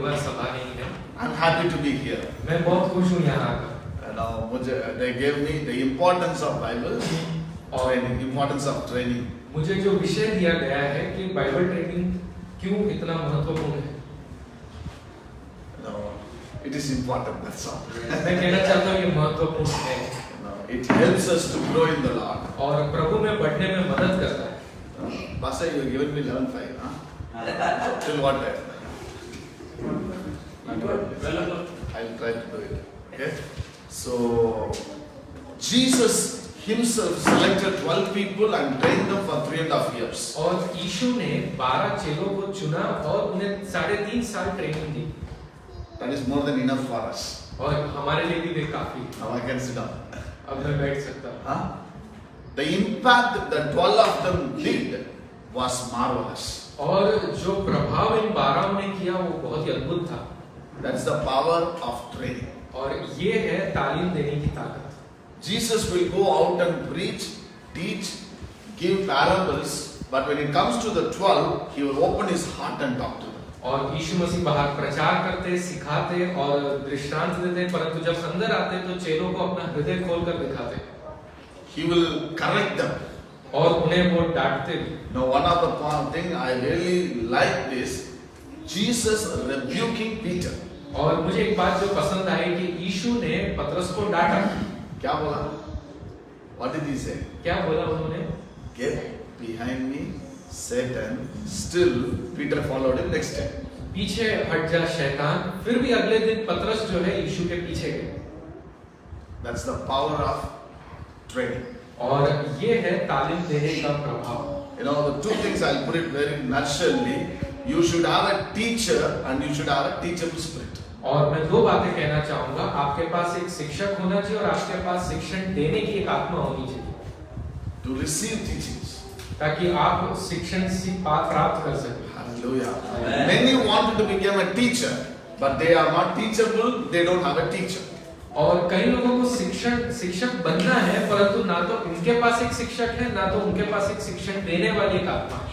परिवार सभा नहीं है। I'm happy to be here. मैं बहुत खुश हूँ यहाँ आकर। They gave me the importance of Bible training, importance of training. मुझे जो विषय दिया गया है कि बाइबल ट्रेनिंग क्यों इतना महत्वपूर्ण है। It is important, that's all. मैं कहना चाहता हूँ ये महत्वपूर्ण है। It helps us to grow in the Lord. और प्रभु में बढ़ने में मदद करता है। Pastor, you given me 11:5, huh? Till what time? I'll try to do it. Okay? So, Jesus himself selected 12 people and trained them for 3.5 years. और यीशु ने 12 चेलों को चुना और उन्हें 3.5 साल training the. That is more than enough for us. और हमारे लिए भी वे काफी। Now I can sit down. अब मैं बैठ सकता हूँ। Huh? The impact that 12 of them did was marvelous. और जो प्रभाव इन 12 ने किया वो बहुत ही अद्भुत था। That's the power of training. और ये है तालीम देने की ताकत। Jesus will go out and preach, teach, give parables, but when it comes to the 12, he will open his heart and talk to them. और यीशु मसीह बाहर प्रचार करते, सिखाते और दृष्टांत देते, परंतु जब अंदर आते तो चेलों को अपना हृदय खोलकर दिखाते। He will correct them. और उन्हें वो डांटते भी। Now one of the thing I really like this, Jesus rebuking Peter. और मुझे एक बात जो पसंद आई कि यीशु ने पतरस को डांटा। क्या बोला? What did he say? क्या बोला उन्होंने? Get behind me, Satan. Still, Peter followed him next day. पीछे हट जा शैतान। फिर भी अगले दिन पतरस जो है यीशु के पीछे गए। That's the power of training. और ये है तालीम देने का प्रभाव। You know, the two things I'll put it very naturally. You should have a teacher and you should have a teachable spirit. और मैं दो बातें कहना चाहूँगा। आपके पास एक शिक्षक होना चाहिए और आपके पास शिक्षण देने की एक आत्मा होनी चाहिए। To receive teachings. ताकि आप शिक्षण प्राप्त कर सकें। Hallelujah. Many wanted to become a teacher, but they are not teachable. They don't have a teacher. और कई लोगों को शिक्षक बनना है, परंतु ना तो उनके पास एक शिक्षक है, ना तो उनके पास एक शिक्षण देने वाली एक आत्मा है।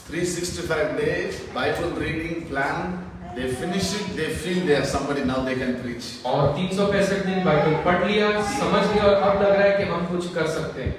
365 days Bible reading plan. They finish it. They feel they are somebody now. They can preach. और 365 दिन बाइबल पढ़ लिया, समझ लिया और अब लग रहा है कि हम कुछ कर सकते हैं।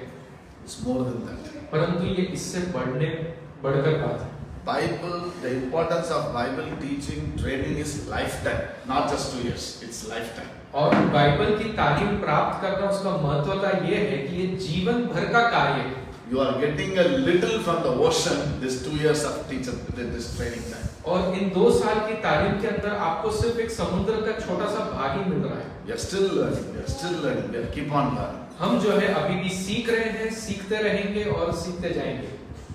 It's more than that. परंतु ये इससे बढ़कर बात है। Bible, the importance of Bible teaching training is lifetime, not just 2 years. It's lifetime. और बाइबल की तालीम प्राप्त करना उसका महत्वता ये है कि ये जीवन भर का कार्य है। You are getting a little from the ocean. This 2 years of teacher, this training time. और इन 2 साल की तालीम के अंदर आपको सिर्फ एक समुद्र का छोटा सा भाग ही मिल रहा है। We are still learning. We are still learning. We are keep on learning. हम जो है अभी भी सीख रहे हैं, सीखते रहेंगे और सीखते जाएंगे।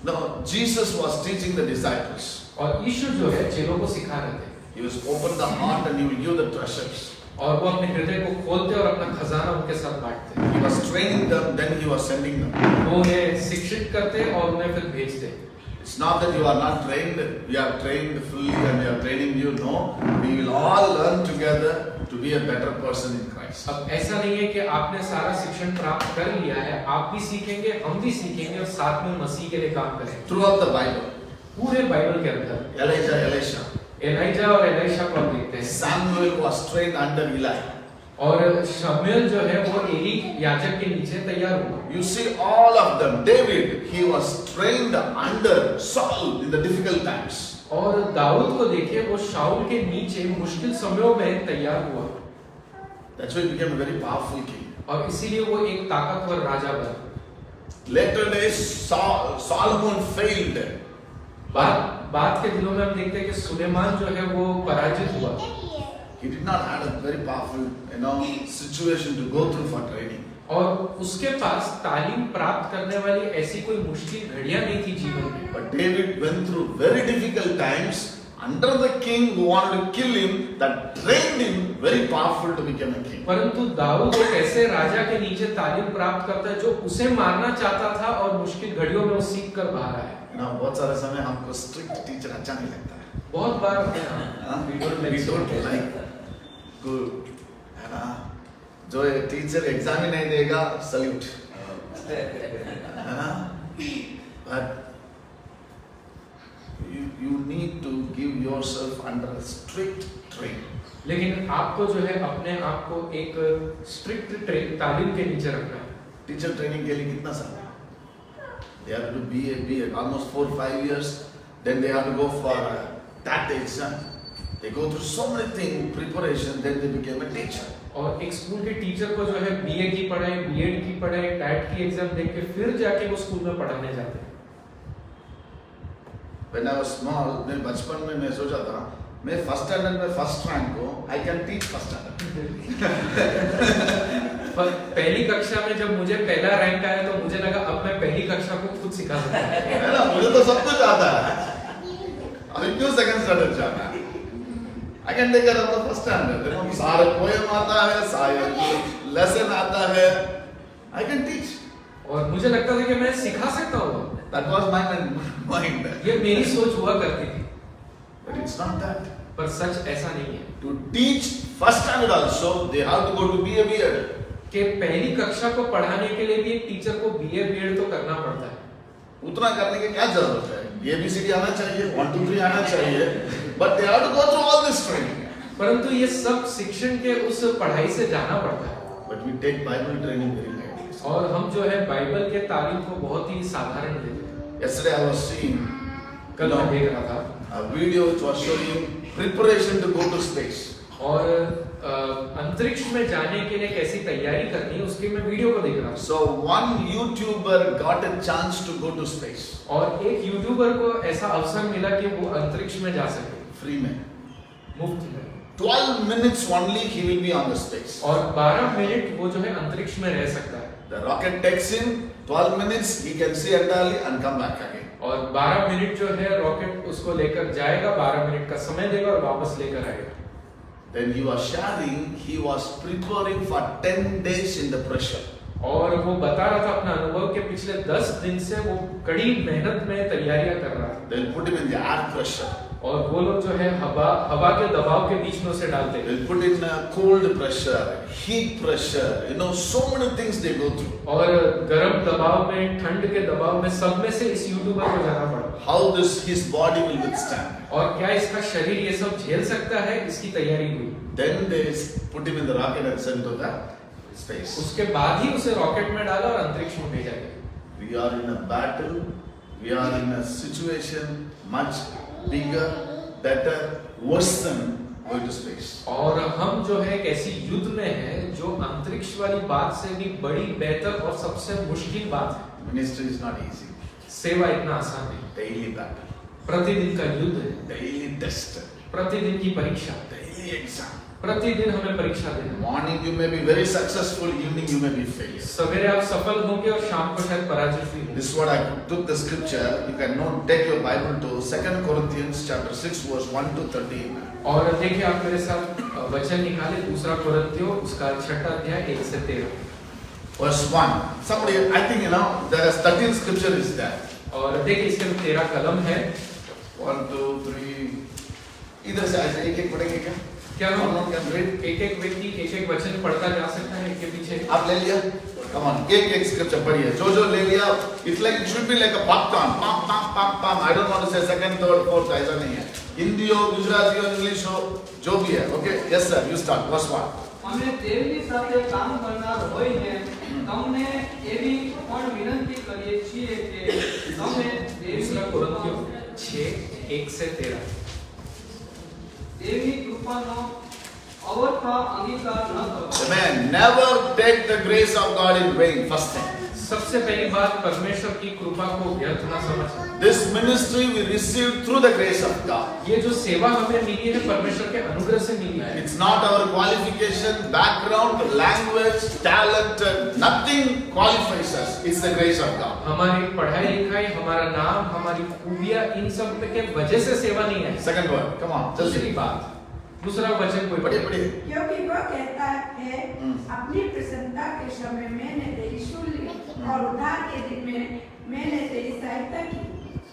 Now Jesus was teaching the disciples. और यीशु जो है चेलों को सिखा रहे थे। He was open the heart and he will give the treasures. और वो अपने हृदय को खोलते और अपना खजाना उनके साथ बांटते। He was training them, then he was sending them. वो उन्हें शिक्षित करते और उन्हें फिर भेजते। It's not that you are not trained. We are trained fully and we are training you. No, we will all learn together to be a better person in Christ. अब ऐसा नहीं है कि आपने सारा शिक्षण प्राप्त कर लिया है, आप भी सीखेंगे, हम भी सीखेंगे और साथ में मसीह के लिए काम करेंगे। Throughout the Bible, पूरे बाइबल के अंदर Elisha. एलाइजा और एलीशा को हम देखते हैं। Samuel was trained under Eli. और शमूएल जो है वो एली याजक के नीचे तैयार हुआ। You see all of them. David, he was trained under Saul in the difficult times. और दाऊद को देखिए, वो शाऊल के नीचे मुश्किल समयों में तैयार हुआ। That's why he became a very powerful king. और इसीलिए वो एक ताकतवर राजा बना। Later days, Solomon failed. बाद के दिनों में हम देखते हैं कि सुलेमान जो है वो पराजित हुआ। He did not have a very powerful, situation to go through for training. और उसके पास तालीम प्राप्त करने वाली ऐसी कोई मुश्किल घड़ियां नहीं थी जीवन में। But David went through very difficult times under the king who wanted to kill him, that trained him very powerful to become a king. परंतु दाऊद एक ऐसे राजा के नीचे तालीम प्राप्त करता है जो उसे मारना चाहता था और मुश्किल घड़ियों में वो सीख कर बाहर आया। बहुत सारे समय हमको स्ट्रिक्ट टीचर अच्छा नहीं लगता है। बहुत बार we don't like good, है ना? जो टीचर एग्जाम ही नहीं देगा, सल्यूट, है ना? But you need to give yourself under a strict training. लेकिन आपको जो है अपने आप को एक स्ट्रिक्ट तालीम के नीचे रखना है। Teacher training के लिए कितना साल? They have to be almost 4-5 years. Then they have to go for that exam. They go through so many things, preparation. Then they became a teacher. और एक स्कूल के टीचर को जो है बीए की पढ़ाई, बीएड की पढ़ाई, टैट की एग्जाम देख के फिर जाके वो स्कूल में पढ़ाने जाते हैं। When I was small, मैं बचपन में मैं सोचा था मैं फर्स्ट स्टैंडर्ड में फर्स्ट रैंक को I can teach first standard. पर पहली कक्षा में जब मुझे पहला रैंक आया तो मुझे लगा अब मैं पहली कक्षा को खुद सिखा सकता हूँ। है ना, मुझे तो सब कुछ आता है। अभी क्यों सेकंड स्टैंडर्ड जाना है? I can take care of the first standard. सारे पोएम आता है, सारे लेसन आता है, I can teach. और मुझे लगता था कि मैं सिखा सकता हूँ। That was my mind. ये मेरी सोच हुआ करती थी। But it's not that. पर सच ऐसा नहीं है। To teach first standard also, they have to go to BA B.Ed. कि पहली कक्षा को पढ़ाने के लिए भी एक टीचर को बीए बीएड तो करना पड़ता है। उतना करने की क्या जरूरत है? ABCD आना चाहिए, 1 2 3 आना चाहिए, but they have to go through all this training. परंतु ये सब शिक्षण के उस पढ़ाई से जाना पड़ता है। But we take Bible training very lightly. और हम जो है बाइबल के तालीम को बहुत ही साधारण लेते हैं। Yesterday I was seeing कल मैं देख रहा था a video which was showing preparation to go to space. और अंतरिक्ष में जाने के लिए कैसी तैयारी करनी है उसके मैं वीडियो को देख रहा हूँ। So one YouTuber got a chance to go to space. और एक यूट्यूबर को ऐसा अवसर मिला कि वो अंतरिक्ष में जा सके Free में. मुफ्त में। 12 minutes only he will be on the space. और 12 मिनट वो जो है अंतरिक्ष में रह सकता है। The rocket takes him 12 minutes he can see entirely and come back again. और 12 मिनट जो है रॉकेट उसको लेकर जाएगा, 12 मिनट का समय देगा और वापस लेकर आएगा। Then he was sharing, he was preparing for 10 days in the pressure. और वो बता रहा था अपना अनुभव के पिछले 10 दिन से वो कड़ी मेहनत में तैयारियां कर रहा था। They'll put him in the air pressure. और वो लोग जो है हवा के दबाव के बीच में उसे डालते हैं। They'll put in cold pressure, heat pressure, so many things they go through. और गर्म दबाव में, ठंड के दबाव में, सब में से इस यूट्यूबर को जाना पड़ा। How his body will withstand. और क्या इसका शरीर ये सब झेल सकता है, इसकी तैयारी हुई। Then they put him in the rocket and sent to the space. उसके बाद ही उसे रॉकेट में डाला और अंतरिक्ष में भेजा गया। We are in a battle, we are in a situation much bigger, better, worse than going to space. और हम जो है एक ऐसी युद्ध में है जो अंतरिक्ष वाली बात से भी बड़ी, बेहतर और सबसे मुश्किल बात है। Ministry is not easy. सेवा इतना आसान नहीं। Daily battle, प्रतिदिन का युद्ध है, daily test, प्रतिदिन की परीक्षा, daily exam. प्रतिदिन हमें परीक्षा देना। Morning you may be very successful, evening you may be failure. सवेरे आप सफल होंगे और शाम को शायद पराजित भी होंगे। This is what I took the scripture. You can note, take your Bible to 2 Corinthians chapter 6 verse 1 to 13. और देखिए आप मेरे साथ वचन निकाले 2 कोरिन्थियों उसका 6 अध्याय 1 से 13। Verse 1. Somebody, I think there is 13 scripture is there. और देखिए इसके 13 कलम है। 1 2 3. इधर से ऐसे एक-एक पढ़ेंगे क्या? क्या हम Everyone can read? एक-एक व्यक्ति एक-एक वचन पढ़ता जा सकता है एक के पीछे? आप ले लिया? Come on, एक-एक scripture पढ़िए। जो ले लिया, it should be like a popcorn. Pam pam pam pam. I don't want to say second, third, fourth. ऐसा नहीं है। हिंदी हो, गुजराती हो, इंग्लिश हो, जो भी है। Okay? Yes sir, you start. Verse 1. અમે દેવની સાથે કામ કરનાર હોઈને તમને એવી પણ વિનંતી કરીએ છીએ કે તમે दूसरा कोरिन्थियों 6 1 से 13। દેવી કૃપાનો અવર્થા અંગીકાર ન કરો। Amen. Never take the grace of God in vain. First thing. सबसे पहली बात परमेश्वर की कृपा को व्यर्थ न समझना। This ministry we received through the grace of God. ये जो सेवा हमें मिली है परमेश्वर के अनुग्रह से मिली है। It's not our qualification, background, language, talent, nothing qualifies us. It's the grace of God. हमारी पढ़ाई लिखाई, हमारा नाम, हमारी खूबियां, इन सब के वजह से सेवा नहीं है। Second word, come on, just दूसरी बात, दूसरा वचन कोई पढ़िए। क्योंकि वह कहता है अपनी प्रसन्नता के समय मैंने तेरी सुन ली और उद्धार के दिन में मैंने तेरी सहायता की।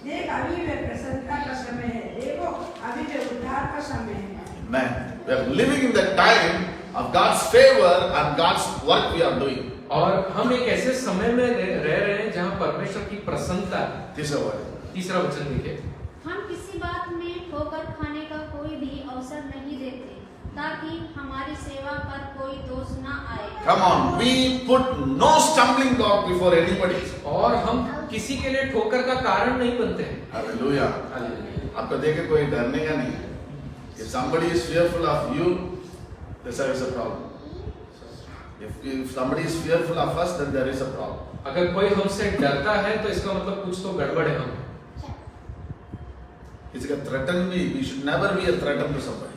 देख अभी वे प्रसन्नता का समय है, देखो अभी वे उद्धार का समय है। Man, we are living in the time of God's favor and God's work we are doing. और हम एक ऐसे समय में रह रहे हैं जहाँ परमेश्वर की प्रसन्नता है। तीसरा word. तीसरा वचन देखिए। हम किसी बात ठोकर खाने का कोई भी अवसर नहीं देते, ताकि हमारी सेवा पर कोई दोष न आए। Come on, we put no stumbling block before anybody. और हम किसी के लिए ठोकर का कारण नहीं बनते हैं। Hallelujah. आपको देख के कोई डरने का नहीं है। If somebody is fearful of you, there is a problem. If somebody is fearful of us, then there is a problem. अगर कोई हमसे डरता है तो इसका मतलब कुछ तो गड़बड़ है हम। किसी का threaten भी, we should never be a threaten to somebody.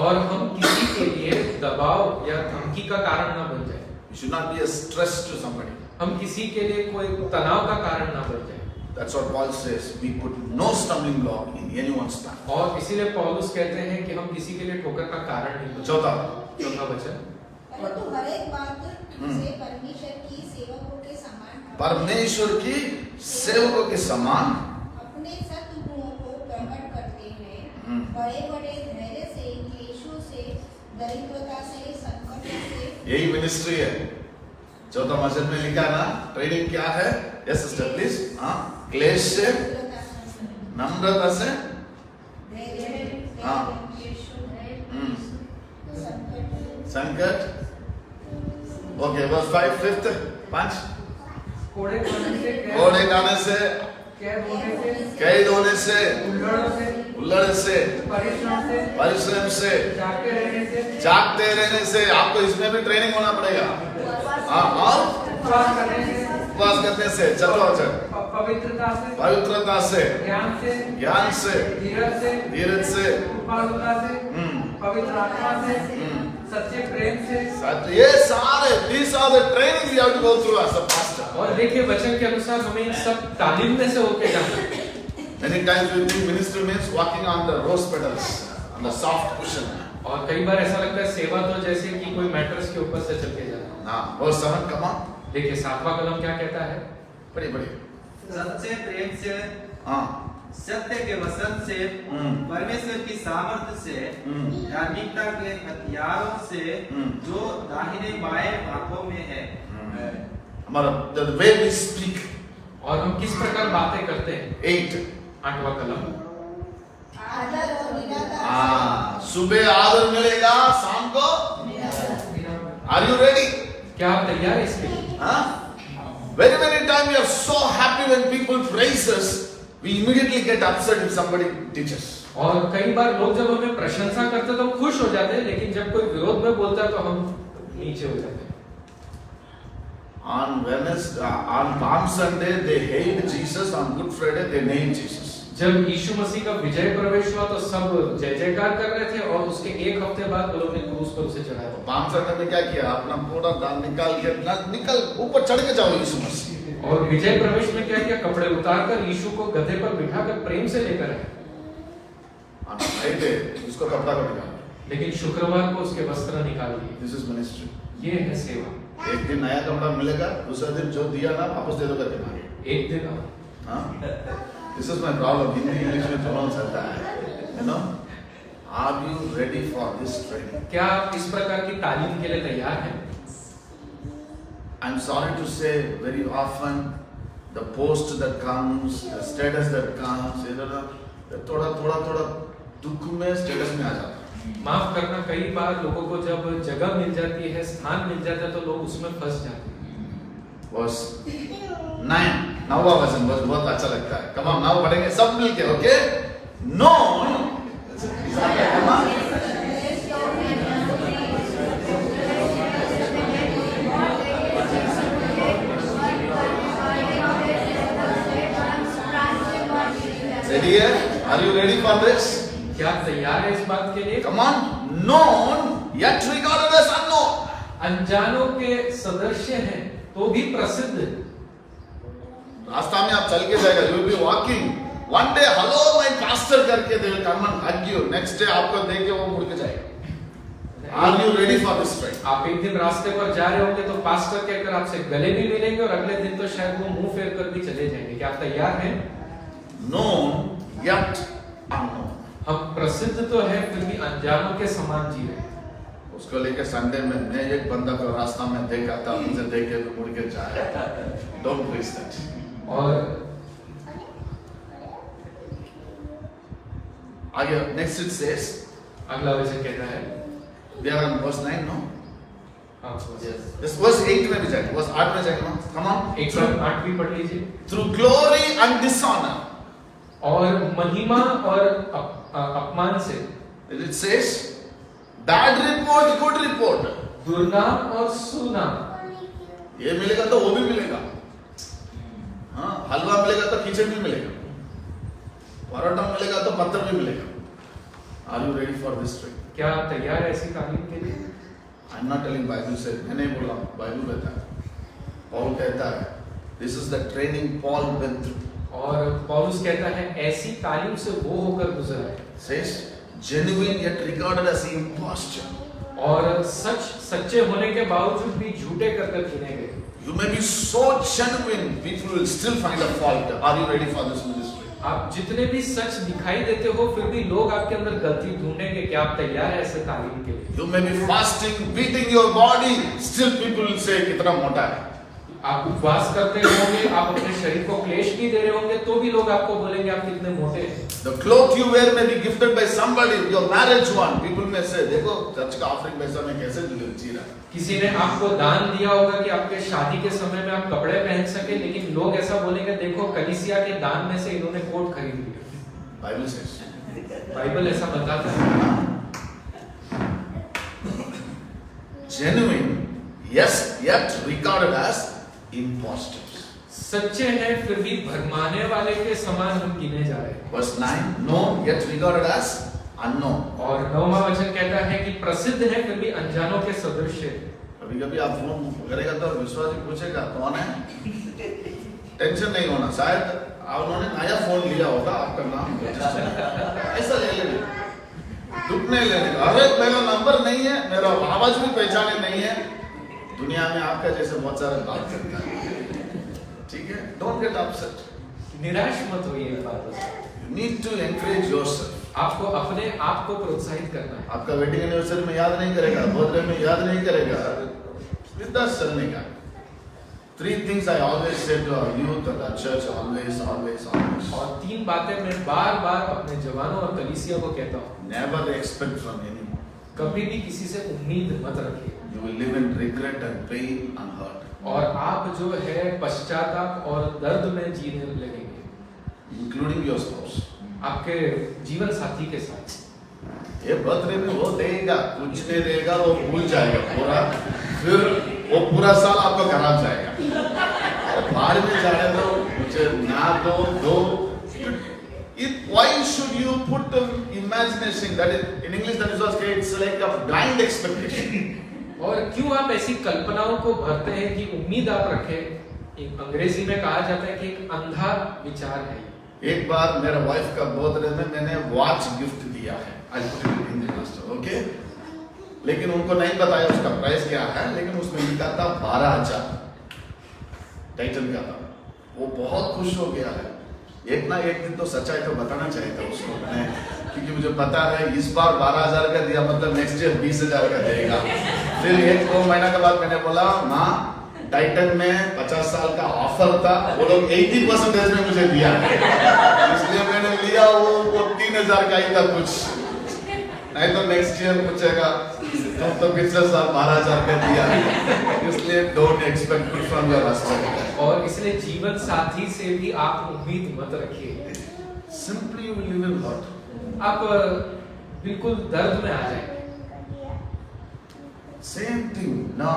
और हम किसी के लिए दबाव या धमकी का कारण ना बन जाए। We should not be a stress to somebody. हम किसी के लिए कोई तनाव का कारण ना बन जाए। That's what Paul says. We put no stumbling block in anyone's path. और इसीलिए पौलुस कहते हैं कि हम किसी के लिए ठोकर का कारण नहीं बनते। चौथा वचन, परंतु हर एक बात से परमेश्वर की सेवकों के समान परमेश्वर की सेवकों के समान अपने सद्गुणों को प्रकट करते हैं। बड़े बड़े धैर्य से, क्लेशों से, दरिद्रता से, संकट से। यही मिनिस्ट्री है। चौथा वचन में लिखा ना, ट्रेनिंग क्या है? Yes sister please. हाँ, क्लेश से, नम्रता से, हाँ, संकट। ओके, वर्स 5 5th 5 कोड़े खाने से, घोड़े खाने से, कैद होने से, कैद होने से, उल्लड़ से, परिश्रम से, जागते रहने से। आपको इसमें भी ट्रेनिंग होना पड़ेगा। हाँ, और उपवास करने से, चलो अच्छा, पवित्रता से, ज्ञान से, धीरज से, पवित्र आत्मा से, सच्चे प्रेम से। ये सारे these are the training we have to go through as a pastor. और देखिए वचन के अनुसार हमें इन सब तालीम में से होके जाना है। Many times we think ministry means walking on the rose petals, on the soft cushion. और कई बार ऐसा लगता है सेवा तो जैसे कि कोई मैट्रेस के ऊपर से चल के जाना। हाँ, verse 7, come on. देखिए 7वां कलम क्या कहता है? बड़ी सच्चे प्रेम से, हाँ, सत्य के वचन से, परमेश्वर की सामर्थ्य से, धार्मिकता के हथियारों से जो दाहिने बाएं हाथों में है। हमारा the way we speak. और हम किस प्रकार बातें करते हैं? 8वां कलम। आदर और निरादर। हाँ, सुबह आदर मिलेगा, शाम को। Are you ready? क्या आप तैयार हैं इसके लिए? हाँ? Very time we are so happy when people praise us, we immediately get upset if somebody teaches. और कई बार लोग जब हमें प्रशंसा करते हैं तो हम खुश हो जाते हैं, लेकिन जब कोई विरोध में बोलता है तो हम नीचे हो जाते हैं। On Palm Sunday they hate Jesus, on Good Friday they name Jesus. जब यीशु मसीह का विजय प्रवेश हुआ तो सब जय जयकार कर रहे थे और उसके एक हफ्ते बाद वो लोग ने क्रूस पर उसे चढ़ाया। पाम संडे में क्या किया? अपना पूरा दान निकाल ऊपर चढ़ के जाओ यीशु मसीह। और विजय प्रवेश में क्या किया? कपड़े उतारकर यीशु को गधे पर बिठाकर प्रेम से लेकर आए। उसको कपड़ा को निकाल, लेकिन शुक्रवार को उसके वस्त्र निकाल दिए। This is ministry. ये है सेवा। एक दिन नया कपड़ा मिलेगा, दूसरा दिन जो दिया ना वापस दे दो करके मांगे। एक दिन हाँ, this is my problem. Hindi English में दोनों चलता है, you know. Are you ready for this training? क्या आप इस प्रकार की तालीम के लिए तैयार हैं? आई एम सॉरी टू से very often the post that comes, the status that comes, थोड़ा दुख में स्टेटस में आ जाता है। माफ करना, कई बार लोगों को जब जगह मिल जाती है, स्थान मिल जाता है तो लोग उसमें फंस जाते हैं। बस 9वां वचन बस बहुत अच्छा लगता है। कम ऑन, नाउ पढ़ेंगे सब मिलके, ओके? नॉन रेडी है? Are you ready for this? क्या आप तैयार है इस बात के लिए? Come on, non yet regarded as unknown. अनजानों के सदस्य हैं तो भी प्रसिद्ध। रास्ता में आप चल के जाएगा, you will be walking. One day, hello my pastor करके they will come and hug you. Next day आपको देख के वो मुड़ के जाएगा। Are you ready for this trip? आप एक दिन रास्ते पर जा रहे होंगे तो पास्टर कहकर आपसे गले भी मिलेंगे और अगले दिन तो शायद वो मुंह फेर कर भी चले जाएंगे। क्या आप तैयार हैं? Known yet unknown. हम प्रसिद्ध तो है फिर भी अनजानों के समान जी रहे। उसको लेके संडे में मैं एक बंदा को रास्ता में देखा था, मुझे देख के मुड़ के जाए। Don't please that. और आगे next it says, अगला वचन कहता है, we are on verse 9, no? हाँ, This verse 8 में भी जाएगा, verse 8 में जाएगा, no? Come on. एक बार 8 भी पढ़ लीजिए। Through glory and dishonor. और महिमा और अपमान से, It says, bad report, good report. दुर्नाम और सुनाम, ये मिलेगा तो वो भी मिलेगा। हाँ, हलवा मिलेगा तो खिचड़ी भी मिलेगा, परोठा मिलेगा तो पत्थर भी मिलेगा। Are you ready for this trick? क्या आप तैयार है ऐसी तालीम के लिए? I'm not telling Bible says, मैं नहीं बोल रहा, बाइबल कहता है, पॉल कहता है, this is the training Paul went through. और पौलुस कहता है ऐसी तालीम से वो होकर गुजरा है। Says, genuine yet regarded as imposture. और सच्चे होने के बावजूद भी झूठे कर गिने गए। You may be so genuine, people will still find a fault. Are you ready for this ministry? आप जितने भी सच दिखाई देते हो फिर भी लोग आपके अंदर गलती ढूंढेंगे। क्या आप तैयार है ऐसे तालीम के लिए? You may be fasting, beating your body, still people will say कितना मोटा है। आप उपवास करते होंगे, आप अपने शरीर को क्लेश भी दे रहे होंगे, तो भी लोग आपको बोलेंगे आप कितने मोटे हैं। The cloth you wear may be gifted by somebody, your marriage one. People may say, देखो चर्च का ऑफरिंग पैसा में कैसे जी रहा है। किसी ने आपको दान दिया होगा कि आपके शादी के समय में आप कपड़े पहन सके, लेकिन लोग ऐसा बोलेंगे देखो कलीसिया के दान में से इन्होंने कोट खरीद लिया। Bible says. बाइबल ऐसा बताता है। Genuine, yes, yet regarded as impostors. सच्चे हैं फिर भी भरमाने वाले के समान हम गिने जा रहे हैं। Verse 9, known yet regarded as unknown. और 9वां वचन कहता है कि प्रसिद्ध है फिर भी अनजानों के सदृश है। कभी-कभी आप फोन करेगा तो विश्वासी पूछेगा कौन है, टेंशन नहीं होना, शायद उन्होंने नया फोन लिया होगा, आपका नाम ऐसा ले लेंगे, दुख नहीं लेने का। अरे मेरा नंबर नहीं है, मेरा आवाज भी पहचाने नहीं है, दुनिया में आपका जैसे बहुत सारे बात करता है, ठीक है? डोंट गेट अपसेट, निराश मत होइए इस बातों से। You need to encourage yourself. आपको अपने आप को प्रोत्साहित करना है। आपका वेडिंग एनिवर्सरी में याद नहीं करेगा, बर्थडे में याद नहीं करेगा, विदाउट चलने का। Three things I always say to our youth and our church, always. और 3 बातें मैं बार-बार अपने जवानों और कलीसिया को कहता हूँ। Never expect from anyone. कभी भी किसी से उम्मीद मत रखिए। You will live in regret and pain and hurt. और आप जो है पश्चाताप और दर्द में जीने लगेंगे, Including your spouse. आपके जीवन साथी के साथ। ये बर्थडे में वो देगा, कुछ नहीं देगा, वो भूल जाएगा पूरा, फिर वो पूरा साल आपका खराब जाएगा। बाहर में जाने दो, मुझे ना दो। Why should you put imagination? That is, in English that is what it's like a blind expectation. और क्यों आप ऐसी कल्पनाओं को भरते हैं कि उम्मीद आप रखें? एक अंग्रेजी में कहा जाता है कि एक अंधा विचार है। एक बार मेरे वाइफ का बर्थडे में मैंने वॉच गिफ्ट दिया है, ओके, लेकिन उनको नहीं बताया उसका प्राइस क्या है, लेकिन उसमें लिखा था 12,000 टाइटन का था। वो बहुत खुश हो गया है। एक ना एक दिन तो सच्चाई तो बताना चाहिए था उसको, मैंने, क्योंकि मुझे पता है इस बार 12,000 का दिया मतलब नेक्स्ट ईयर 20,000 का देगा। फिर 1-2 महीना के बाद मैंने बोला माँ, टाइटन में 50 साल का ऑफर था, वो लोग 80% में मुझे दिया, इसलिए मैंने लिया। वो 3,000 का ही था कुछ, नहीं तो नेक्स्ट ईयर पूछेगा तुम तो पिछले साल 12,000 का दिया, इसलिए don't expect good from your husband. और इसलिए जीवन साथी से भी आप उम्मीद मत रखिए। Simply you will live in hurt. आप बिल्कुल दर्द में आ जाएंगे। Same thing. Now,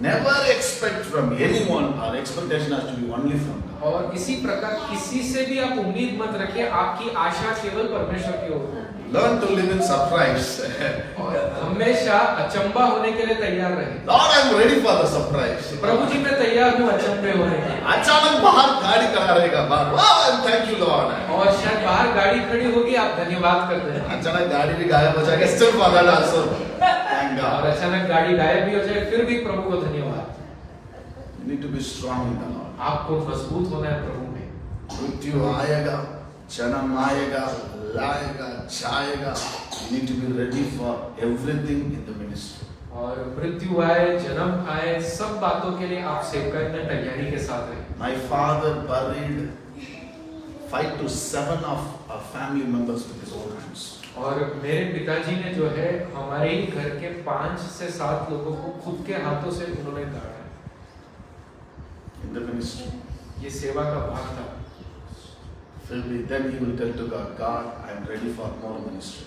never expect from anyone. Our expectation has to be only from God. और इसी प्रकार किसी से भी आप उम्मीद मत रखिए, आपकी आशा केवल परमेश्वर की ओर हो। Learn to live in surprise. और हमेशा अचंबा होने के लिए तैयार रहे। Lord, I'm ready for the surprise. प्रभु जी मैं तैयार हूँ अचंबे होने के लिए। अचानक बाहर गाड़ी खड़ा रहेगा बाहर, wow, thank you Lord. और शायद बाहर गाड़ी खड़ी होगी, आप धन्यवाद करते हैं। अचानक गाड़ी भी गायब हो जाएगा, still for that also. Thank और God. अचानक गाड़ी गायब भी हो जाए फिर भी प्रभु को धन्यवाद। You need to be strong in the Lord. आपको मजबूत होना है प्रभु में। मृत्यु आएगा, जन्म आएगा, लाएगा, जाएगा. You need to be ready for everything in the ministry. और मृत्यु आए, जन्म आए, सब बातों के लिए आप सेवकाई में तैयारी के साथ रहें। My father buried 5 to 7 of our family members with his own hands. और मेरे पिताजी ने जो है हमारे ही घर के 5 से 7 लोगों को खुद के हाथों से उन्होंने गाड़ा है। in the ministry. ये सेवा का भाग था। Then he will tell to God, God, I am ready for more ministry.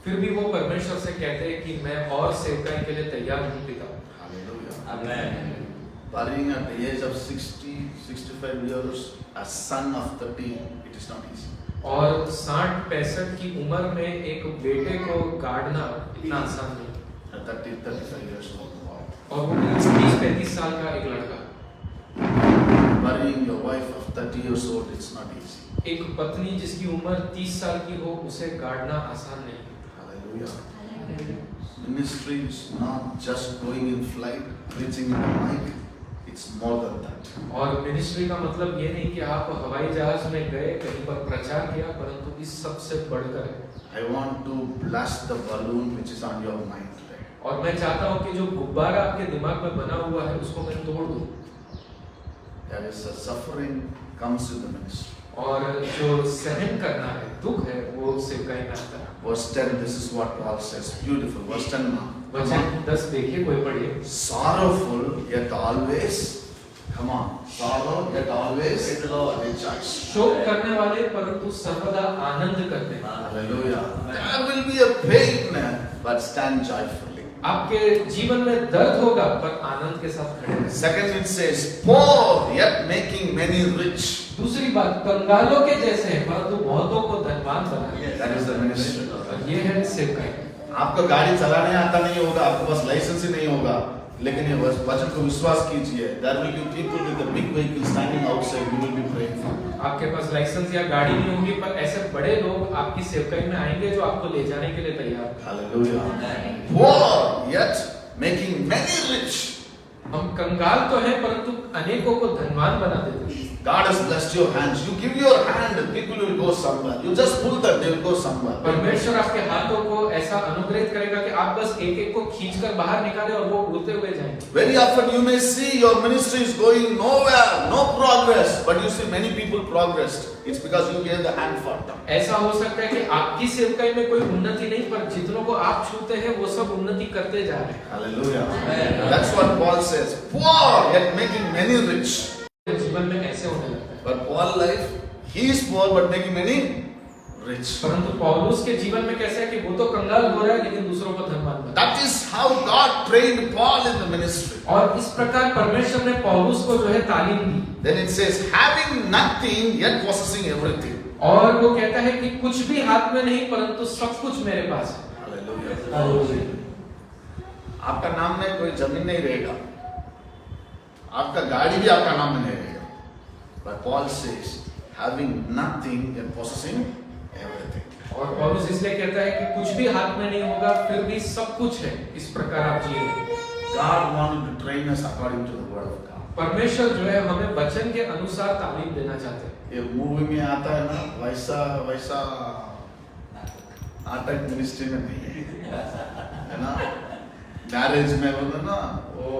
फिर भी वो परमेश्वर से कहते हैं कि मैं और सेवकाई के लिए तैयार हूँ पिता। Hallelujah. Amen. Burying at the age of 60, 65 years, a son of 30, it is not easy. और 60-65 की उम्र में एक बेटे को गाड़ना इतना आसान नहीं। At 30, 35 years old. Wow. और वो 30-35 साल का एक लड़का। Burying your wife of 30 years old, it's not easy. एक पत्नी जिसकी उम्र 30 साल की हो उसे गाड़ना आसान नहीं। Hallelujah. Ministry is not just going in flight, preaching in the mic. It's more than that. और मिनिस्ट्री का मतलब ये नहीं कि आप हवाई जहाज में गए कहीं पर प्रचार किया, परंतु इस सबसे बढ़कर है। I want to blast the balloon which is on your mind today. और मैं चाहता हूँ कि जो गुब्बारा आपके दिमाग में बना हुआ है उसको मैं तोड़ दूँ। There is a suffering comes with the ministry. और जो सहन करना है, दुख है, वो सेवकाई में आता है। Verse 10, this is what Paul says. Beautiful. Verse 10 now. वचन 10 देखिए, कोई पढ़िए। Sorrowful yet always, come on, sorrow yet always rejoice. शोक करने वाले परंतु सर्वदा आनंद करते हैं। Hallelujah. There will be a pain, but stand joyfully. आपके जीवन में दर्द होगा पर आनंद के साथ खड़े रहें। Second it says, poor yet making many rich. दूसरी बात, कंगालों के जैसे हैं परंतु बहुतों को धनवान बनाए। That is the ministry. और ये है सेवकाई। आपको गाड़ी चलाने आता नहीं होगा, आपके पास लाइसेंस ही नहीं होगा, लेकिन ये वचन को विश्वास कीजिए। There will be people with a big vehicle standing outside. You will be praying for. आपके पास लाइसेंस या गाड़ी नहीं होगी पर ऐसे बड़े लोग आपकी सेवकाई में आएंगे जो आपको ले जाने के लिए तैयार हैं। Hallelujah. Poor yet making many rich. हम कंगाल तो हैं परंतु अनेकों को धनवान बना देते हैं। God has blessed your hands. You give your hand, people will go somewhere. You just pull them, they will go somewhere. परमेश्वर आपके हाथों को ऐसा अनुग्रहित करेगा कि आप बस एक एक को खींचकर बाहर निकालें और वो उड़ते हुए जाएंगे। Very often you may see your ministry is going nowhere, no progress, but you see many people progressed. It's because you gave the hand for them. ऐसा हो सकता है कि आपकी सेवकाई में कोई उन्नति नहीं पर जितनों को आप छूते हैं वो सब उन्नति करते जा रहे हैं। Hallelujah. That's what Paul says. Poor yet making many rich. जीवन में ऐसे होने लगता है। But Paul's life, he is poor but making many rich. परंतु पौलुस के जीवन में कैसा है कि वो तो कंगाल हो रहा है लेकिन दूसरों को धनवान बना। That is how God trained Paul in the ministry. और इस प्रकार परमेश्वर ने पौलुस को जो है तालीम दी। Then it says, having nothing yet possessing everything. और वो कहता है कि कुछ भी हाथ में नहीं परंतु सब कुछ मेरे पास है। Hallelujah. आपका नाम में कोई जमीन नहीं रहेगा, आपका गाड़ी भी आपका नाम में नहीं रहेगा। But Paul says, having nothing and possessing everything. और पौलुस इसलिए कहता है कि कुछ भी हाथ में नहीं होगा फिर भी सब कुछ है। इस प्रकार आप जिए। God wanted to train us according to the word of God. परमेश्वर जो है हमें वचन के अनुसार तालीम देना चाहते हैं। ये मूवी में आता है ना, वैसा वैसा नाटक मिनिस्ट्री में नहीं है ना। मैरिज में बोलो ना, वो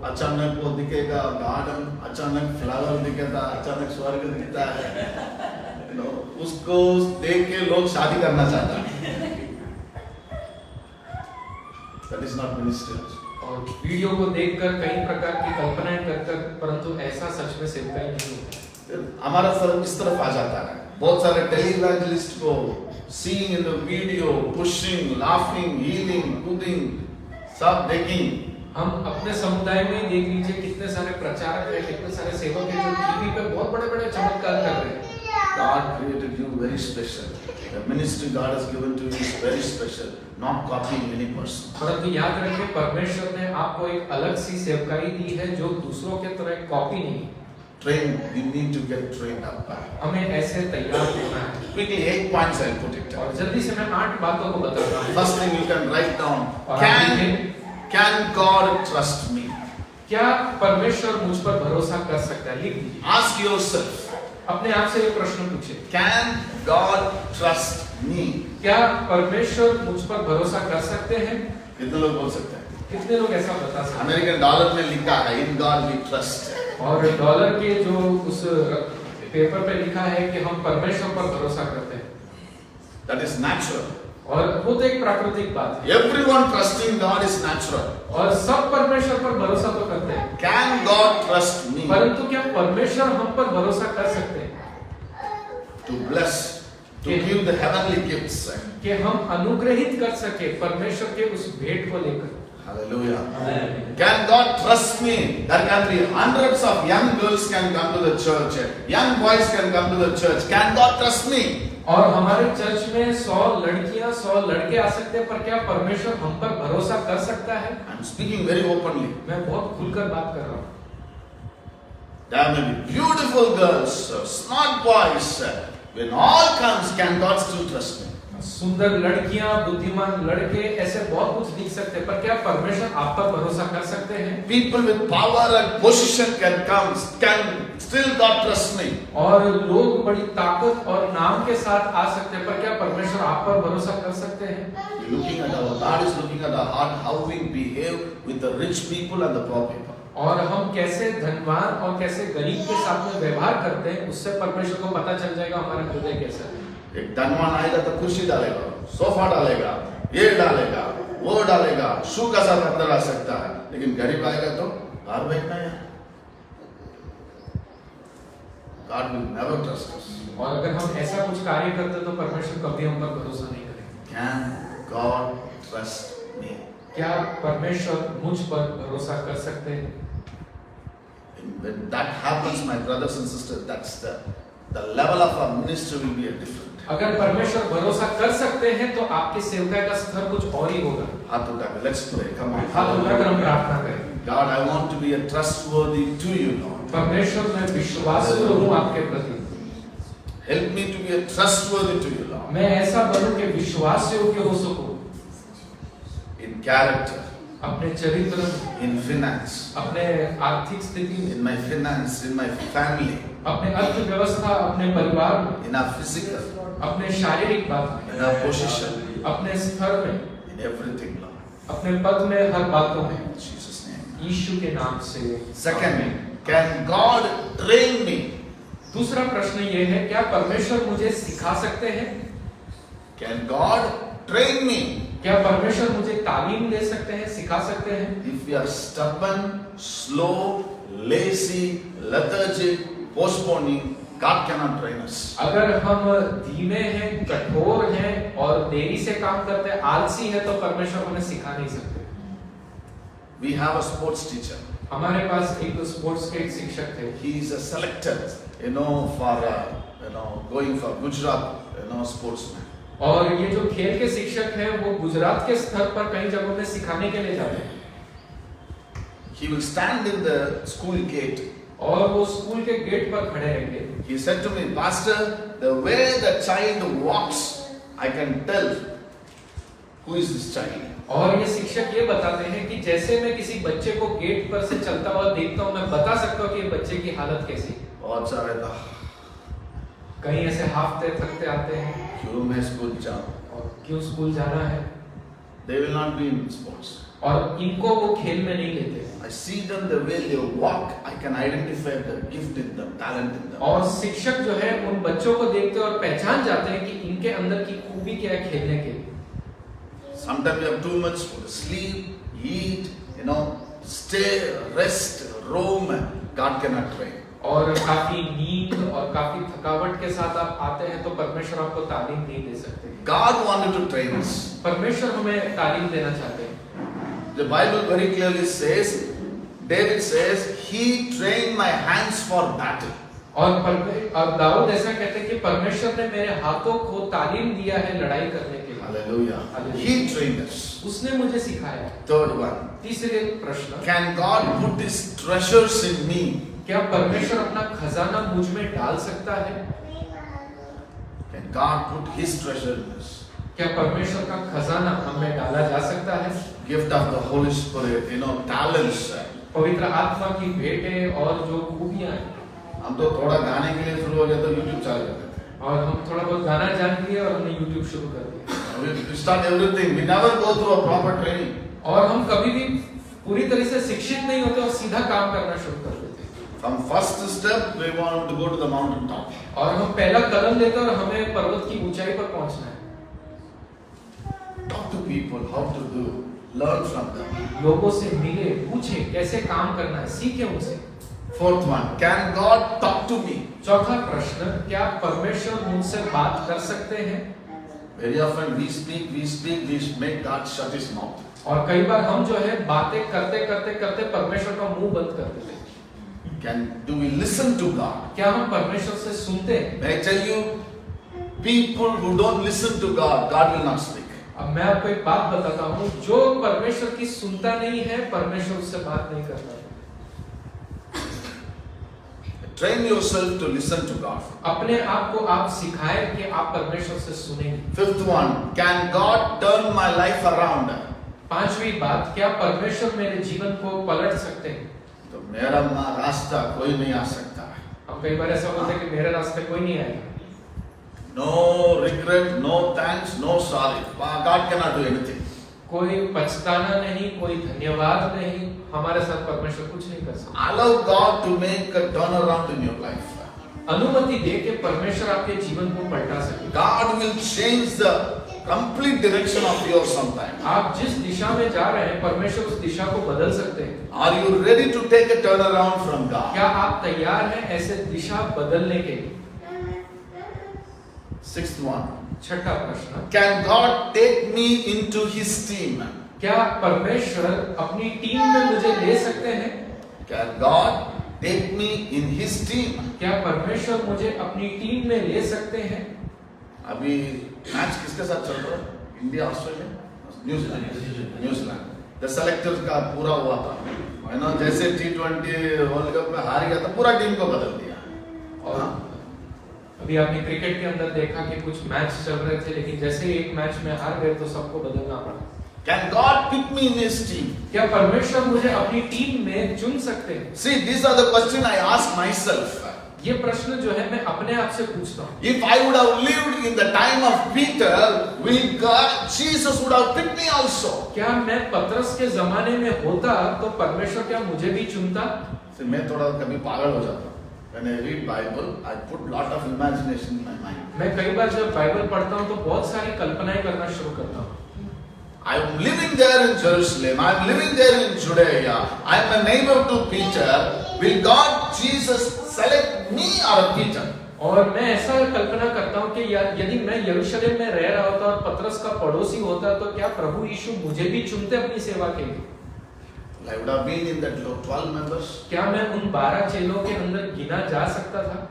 अचानक वो दिखेगा गार्डन, अचानक फ्लावर दिखेगा, अचानक स्वर्ग दिखता है, उसको देख के लोग शादी करना चाहता है। That is not ministry. और वीडियो को देखकर कई प्रकार की कल्पनाएं कर परंतु ऐसा सच में सेवकाई नहीं होता। हमारा तरफ इस तरफ आ जाता है। बहुत सारे टेलीइवेंजलिस्ट को seeing in the video, pushing, laughing, healing, cooking, सब देखें। हम अपने समुदाय में देख लीजिए कितने सारे प्रचारक हैं, कितने सारे सेवक हैं जो टीवी पे बहुत बड़े-बड़े चमत्कार कर रहे हैं। God created you very special. The ministry God has given to you is very special, not copying any person. परंतु याद रखिए परमेश्वर ने आपको एक अलग सी सेवकाई दी है जो दूसरों के तरह कॉपी नहीं। Train, we need to get trained up. हमें ऐसे तैयार होना है। Quickly, 8 points I'll put it. और जल्दी से मैं 8 बातों को बताता हूँ। First thing you can write down. और आप लिखें, Can God trust me? क्या परमेश्वर मुझ पर भरोसा कर सकता है? लिख दीजिए। Ask yourself. अपने आप से ये प्रश्न पूछिए। Can God trust me? क्या परमेश्वर मुझ पर भरोसा कर सकते हैं? कितने लोग बोल सकते हैं? कितने लोग ऐसा बता सकते हैं? अमेरिकन डॉलर में लिखा है, In God we trust. और डॉलर के जो उस पेपर पे लिखा है कि हम परमेश्वर पर भरोसा करते हैं। That is natural. और वो तो एक प्राकृतिक बात है, Everyone trusting God is natural. और सब परमेश्वर पर भरोसा तो करते हैं, Can God trust me परंतु क्या परमेश्वर हम पर भरोसा कर सकते हैं to bless, to give the heavenly gifts? कि हम अनुग्रहित कर सके परमेश्वर के उस भेंट को लेकर? Hallelujah. Can God trust me? There can be hundreds of young girls can come to the church, young boys can come to the church. Can God trust me? और हमारे चर्च में 100 लड़कियां 100 लड़के आ सकते हैं, पर क्या परमेश्वर हम पर भरोसा कर सकता है? I'm speaking very openly. मैं बहुत खुलकर बात कर रहा हूँ। There may be beautiful girls, smart boys. When all comes, can God still trust me? सुंदर लड़कियां, बुद्धिमान लड़के, ऐसे बहुत कुछ दिख सकते हैं, पर क्या परमेश्वर आप पर भरोसा कर सकते हैं? People with power and position can come. Can still God trust me? और लोग बड़ी ताकत और नाम के साथ आ सकते हैं, पर क्या परमेश्वर आप पर भरोसा कर सकते हैं? Looking at our God is looking at our heart, how we behave with the rich people and the poor people. और हम कैसे धनवान और कैसे गरीब के साथ में व्यवहार करते हैं, उससे परमेश्वर को पता चल जाएगा हमारा हृदय कैसा है। एक धनवान आएगा तो कुर्सी डालेगा, सोफा डालेगा, ये डालेगा, वो डालेगा, शू का साथ अंदर आ सकता है, लेकिन गरीब आएगा तो बाहर बैठना है। God will never trust us. और अगर हम ऐसा कुछ कार्य करते तो परमेश्वर कभी हम पर भरोसा नहीं करेंगे। Can God trust me? क्या परमेश्वर मुझ पर भरोसा कर सकते हैं? And when that happens, my brothers and sisters, that's the level of our ministry will be a different. अगर परमेश्वर भरोसा कर सकते हैं तो आपके सेवकाई का स्तर कुछ और ही होगा। हाथ उठा के let's pray. Come on. हाथ उठाकर हम प्रार्थना करें। God, I want to be a trustworthy to you, Lord. परमेश्वर मैं विश्वासु हूँ आपके प्रति। Help me to be a trustworthy to you, Lord. मैं ऐसा बनूं कि विश्वास योग्य हो सकूं। In character, अपने चरित्र में, in finance, अपने आर्थिक स्थिति में, in my finance, in my family, अपने अर्थव्यवस्था, अपने परिवार में, in our physical, अपने शारीरिक बात में, in our position, अपने स्तर में, in everything, Lord. अपने पद में, हर बातों में, In Jesus' name. यीशु के नाम से। Second, can God train me? दूसरा प्रश्न ये है, क्या परमेश्वर मुझे सिखा सकते हैं? Can God train me? क्या परमेश्वर मुझे तालीम दे सकते हैं, सिखा सकते हैं? If we are stubborn, slow, lazy, lethargic, postponing, God cannot train us. अगर हम धीमे हैं, कठोर हैं और देरी से काम करते हैं, आलसी है, तो परमेश्वर हमें सिखा नहीं सकते। We have a sports teacher. हमारे पास एक स्पोर्ट्स के एक शिक्षक थे। He is a selected, for going for Gujarat, sportsman. और ये जो खेल के शिक्षक हैं, वो गुजरात के स्तर पर कई जगहों में सिखाने के लिए जाते हैं। He will stand in the school gate. और वो स्कूल के गेट पर खड़े रहेंगे। He said to me, Pastor, the way the child walks, I can tell who is this child. और ये शिक्षक ये बताते हैं कि जैसे मैं किसी बच्चे को गेट पर से चलता हुआ देखता हूँ, मैं बता सकता हूँ कि ये बच्चे की हालत कैसी है। बहुत सारे तो कहीं ऐसे हाफते थकते आते हैं, क्यों मैं स्कूल जाऊं? और क्यों स्कूल जाना है, They will not be in sports. और इनको वो खेल में नहीं लेते। I see them the way they walk. I can identify the gift in them, talent in them. और शिक्षक जो है उन बच्चों को देखते और पहचान जाते हैं कि इनके अंदर की खूबी क्या है खेलने के लिए। Sometimes you have too much sleep, eat, stay, rest, roam. God cannot train. और काफी नींद और काफी थकावट के साथ आप आते हैं तो परमेश्वर आपको तालीम नहीं दे सकते। God wanted to train us. परमेश्वर हमें तालीम देना चाहते हैं। The Bible very clearly says, David says, He trained my hands for battle. और दाऊद ऐसा कहते हैं कि परमेश्वर ने मेरे हाथों को तालीम दिया है लड़ाई करने के लिए। Hallelujah. Hallelujah. He trained us. उसने मुझे सिखाया। Third one. तीसरे प्रश्न, Can God put His treasures in me? क्या परमेश्वर अपना खजाना मुझ में डाल सकता है? Can God put His treasure in us? क्या परमेश्वर का खजाना हम में डाला जा सकता है? Gift of the Holy Spirit, talents. पवित्र आत्मा की भेंटें और जो खूबियां हैं। हम तो थोड़ा गाने के लिए शुरू हो गए तो YouTube चालू कर देते हैं. और हम थोड़ा बहुत गाना जान लिए और हमने YouTube शुरू कर दिया। We start everything. We never go through a proper training. और हम कभी भी पूरी तरह से शिक्षित नहीं होते और सीधा काम करना शुरू कर देते हैं। From first step, we want to go to the mountain top. और हम पहला कदम लेते हैं और हमें पर्वत की ऊंचाई पर पहुंचना है। people how to do, learn from them. लोगों से मिले, पूछे कैसे काम करना है, सीखे उनसे। Fourth one, can God talk to me? चौथा प्रश्न, क्या परमेश्वर मुझसे बात कर सकते हैं? Very often we make God shut his mouth. और कई बार हम जो है बातें करते करते करते परमेश्वर का मुंह बंद कर देते हैं। Do we listen to God? क्या हम परमेश्वर से सुनते हैं? May I tell you, people who don't listen to God, God will not speak. अब मैं आपको एक बात बताता हूँ, जो परमेश्वर की सुनता नहीं है, परमेश्वर उससे बात नहीं करता। Train yourself to listen to God. अपने आप को आप सिखाए कि आप परमेश्वर से सुनेंगे। Fifth one, can God turn my life around? पांचवी बात, क्या परमेश्वर मेरे जीवन को पलट सकते हैं? तो मेरा रास्ता कोई नहीं आ सकता। हम कई बार ऐसा बोलते हैं कि मेरे रास्ते कोई नहीं आएगा। No regret, no thanks, no sorry. God cannot do anything. कोई पछताना नहीं, कोई धन्यवाद नहीं, हमारे साथ परमेश्वर कुछ नहीं कर सकता। Allow God to make a turnaround in your life. अनुमति दे के परमेश्वर आपके जीवन को पलटा सके। God will change the complete direction of yours sometime. आप जिस दिशा में जा रहे हैं, परमेश्वर उस दिशा को बदल सकते हैं। Are you ready to take a turnaround from God? क्या आप तैयार हैं ऐसे दिशा बदलने के लिए? Sixth one, छठा प्रश्न, can God take me into His team? क्या परमेश्वर अपनी टीम में मुझे ले सकते हैं? Can God take me in His team? क्या परमेश्वर मुझे अपनी टीम में ले सकते हैं? अभी मैच किसके साथ चल रहा है? India Australia, New Zealand. The selectors का पूरा हुआ था, है ना? जैसे T20 वर्ल्ड कप में हार गया था, पूरा टीम को बदल दिया। और अभी आपने क्रिकेट के अंदर देखा कि कुछ मैच चल रहे थे, लेकिन जैसे ही एक मैच में हार गए तो सबको बदलना पड़ा। Can God pick me in His team? क्या परमेश्वर मुझे अपनी टीम में चुन सकते हैं? See, these are the questions I ask myself. ये प्रश्न जो है मैं अपने आप से पूछता हूँ। If I would have lived in the time of Peter, Jesus would have picked me also. क्या मैं पतरस के जमाने में होता तो परमेश्वर क्या मुझे भी चुनता? So, मैं थोड़ा कभी पागल हो जाता हूँ। When I read Bible, I put lot of imagination in my mind. मैं कई बार जब बाइबल पढ़ता हूँ तो बहुत सारी कल्पनाएं करना शुरू करता हूँ। I am living there in Jerusalem. I am living there in Judea. I am a neighbor to Peter. Will God, Jesus, select me or Peter? और मैं ऐसा कल्पना करता हूँ कि यदि मैं यरूशलेम में रह रहा होता और पतरस का पड़ोसी होता तो क्या प्रभु यीशु मुझे भी चुनते अपनी सेवा के लिए? I would have been in that 12 members. क्या मैं उन 12 चेलों के अंदर गिना जा सकता था?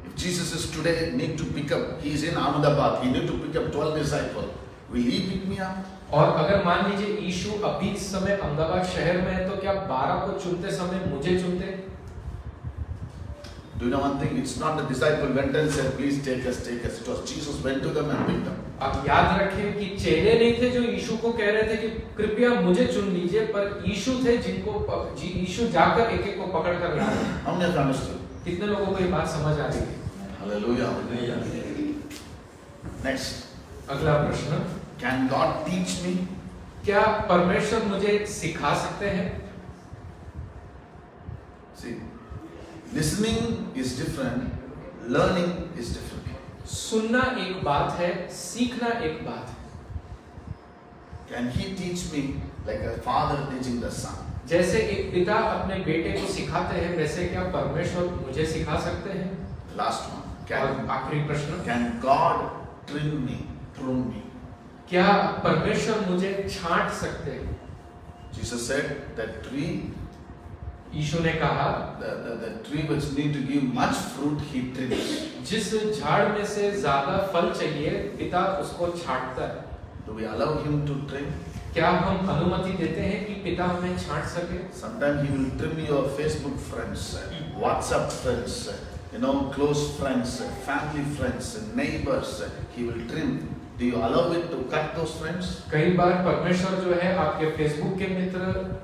If Jesus is today need to pick up, he is in Ahmedabad. He need to pick up 12 disciples. Will he pick me up? और अगर मान लीजिए यीशु अभी इस समय अहमदाबाद शहर में है तो क्या 12 को चुनते समय मुझे चुनते? Do you know one thing? It's not the disciple went and said, "Please take us, take us." It was Jesus went to them and picked them. आप याद रखें कि चेले नहीं थे जो यीशु को कह रहे थे कि कृपया मुझे चुन लीजिए, पर यीशु थे जिनको यीशु जाकर एक एक को पकड़ कर लाए। How many have understood? कितने लोगों को ये बात समझ आ रही है? Hallelujah. Next, अगला प्रश्न, can God teach me? क्या परमेश्वर मुझे सिखा सकते हैं? See, listening is different, learning is different. सुनना एक बात है, सीखना एक बात है। Can he teach me like a father teaching the son? जैसे एक पिता अपने बेटे को सिखाते हैं, वैसे क्या परमेश्वर मुझे सिखा सकते हैं? Last one. और आखिरी प्रश्न, Can God trim me, prune me? क्या परमेश्वर मुझे छांट सकते हैं? Jesus said that tree, यीशु ने कहा, the tree which need to give much fruit, he trims. जिस झाड़ में से ज्यादा फल चाहिए पिता उसको छांटता है। Do we allow him to trim? क्या हम अनुमति देते हैं कि पिता हमें छांट सके? Sometimes he will trim your Facebook friends, WhatsApp friends, close friends, family friends, neighbors. He will trim. Do you allow it to cut those friends? कई बार परमेश्वर जो है आपके फेसबुक के मित्र,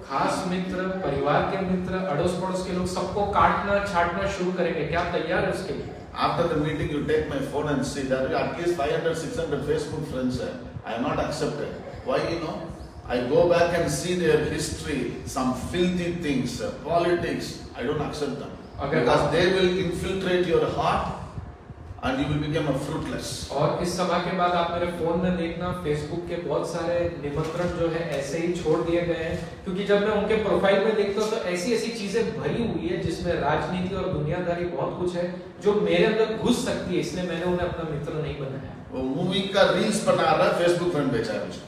खास मित्र, परिवार के मित्र, अड़ोस पड़ोस के लोग सबको काटना छांटना शुरू करेंगे। क्या आप तैयार है उसके लिए? After the meeting, you take my phone and see there are at least 500, 600 Facebook friends. I am not accepted. Why? I go back and see their history, some filthy things, politics. I don't accept them. Because they will infiltrate your heart. and you will become a fruitless. और इस सभा के बाद आप मेरे phone में देखना, Facebook के बहुत सारे निमंत्रण जो है ऐसे ही छोड़ दिए गए हैं, क्योंकि जब मैं उनके प्रोफाइल में देखता हूँ तो ऐसी ऐसी चीजें भरी हुई है जिसमें राजनीति और दुनियादारी बहुत कुछ है जो मेरे अंदर घुस सकती है, इसलिए मैंने उन्हें अपना मित्र नहीं बनाया। वो मूवी का रील्स बना रहा है, फेसबुक फ्रेंड बेचा है मुझे।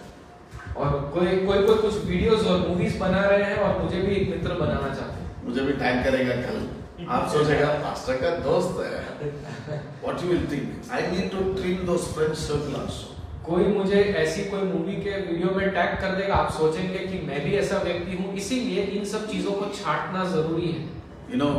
और कोई कुछ वीडियोस और मूवीज बना रहे हैं और मुझे भी एक मित्र बनाना चाहते हैं। मुझे भी टैग करेगा कल, आप सोचेगा पास्टर का दोस्त है। What you will think? I need to trim those friends circle also. कोई मुझे ऐसी कोई मूवी के वीडियो में टैग कर देगा, आप सोचेंगे कि मैं भी ऐसा व्यक्ति हूँ, इसीलिए इन सब चीजों को छांटना जरूरी है। You know,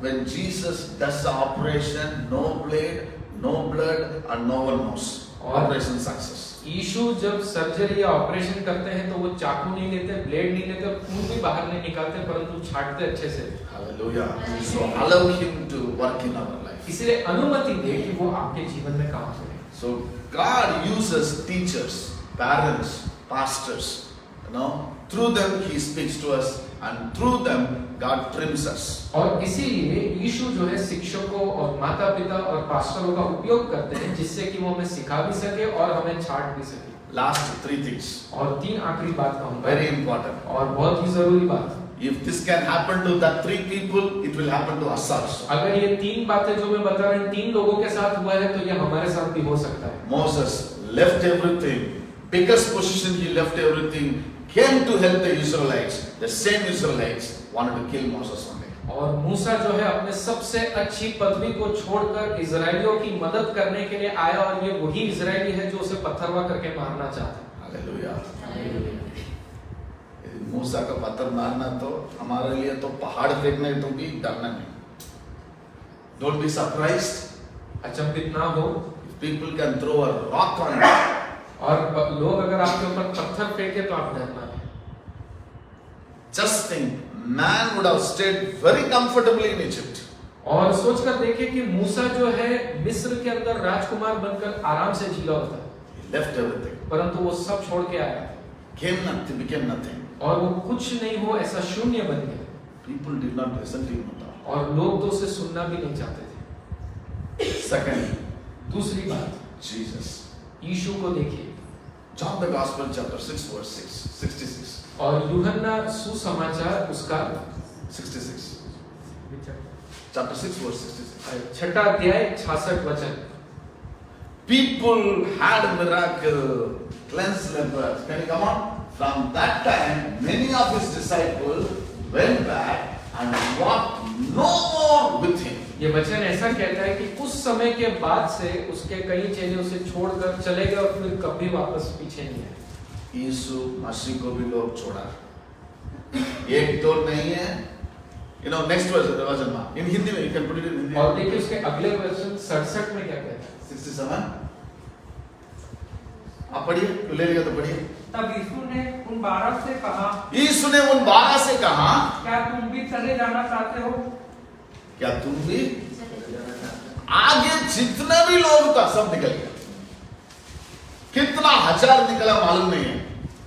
when Jesus does the operation, no blade, no blood, and no one knows. Operation success. यीशु जब सर्जरी या ऑपरेशन करते हैं तो वो चाकू नहीं लेते, ब्लेड नहीं लेते, खून भी बाहर नहीं निकालते, परंतु छांटते अच्छे से। Hallelujah. So allow him to work in our life. इसलिए अनुमति दे कि वो आपके जीवन में काम करे। So God uses teachers, parents, pastors. You know, through them He speaks to us, and through them God trims us. और इसीलिए यीशु जो है शिक्षकों और माता पिता और पास्टरों का उपयोग करते हैं जिससे कि वो हमें सिखा भी सके और हमें छांट भी सके। Last 3 things. और 3 आखिरी बात कहूँगा, Very important. और बहुत ही जरूरी बात। If this can happen to that 3 people, it will happen to us also. अगर ये 3 बातें जो मैं बता रहा हूँ 3 लोगों के साथ हुआ है तो ये हमारे साथ भी हो सकता है। Moses left everything, biggest position he left everything, came to help the Israelites. The same Israelites wanted to kill Moses one day. और मूसा जो है अपने सबसे अच्छी पदवी को छोड़कर इजरायलियों की मदद करने के लिए आया और ये वही इजरायली है जो उसे पत्थरवा करके मारना चाहता है। Hallelujah. मूसा का पत्थर मारना तो हमारे लिए तो पहाड़ फेंकने तो भी डरना नहीं। Don't be surprised अचंभित ना हो, if people can throw a rock on you. और लोग अगर आपके ऊपर पत्थर फेंके तो आप डरना नहीं। Just think, man would have stayed very comfortably in Egypt. और सोचकर देखिए कि मूसा जो है मिस्र के अंदर राजकुमार बनकर आराम से जीला होता, He left everything, परंतु वो सब छोड़ के आया came nothing, became nothing. और वो कुछ नहीं हो ऐसा शून्य बन गया, People did not listen to him at all. और लोग तो उसे सुनना भी नहीं चाहते थे। Second, दूसरी बात, Jesus. यीशु को देखिए, John the Gospel chapter 6 verse 66. और यूहन्ना सुसमाचार उसका 66. Chapter 6 verse 66. 6 अध्याय 66 वचन। People had a miracle, cleansed lepers. Can you come on? From that time, many of his disciples went back and walked no more with him. ये वचन ऐसा कहता है कि उस समय के बाद से उसके कई चेले उसे छोड़कर चले गए और फिर कभी वापस पीछे नहीं आए। यीशु मसीह को भी लोग छोड़ा, एक तो नहीं है। You know, next version in Hindi में, you can put it in Hindi. और देखिए उसके अगले वर्षन 67 में क्या कहता है। 67. आप पढ़िए, ले लिया तो पढ़िए। तब यीशु ने उन 12 से कहा, यीशु ने उन 12 से कहा, क्या तुम भी चले जाना चाहते हो? क्या तुम भी? आगे जितने भी लोग था सब निकल गया। कितना हजार निकला मालूम नहीं है,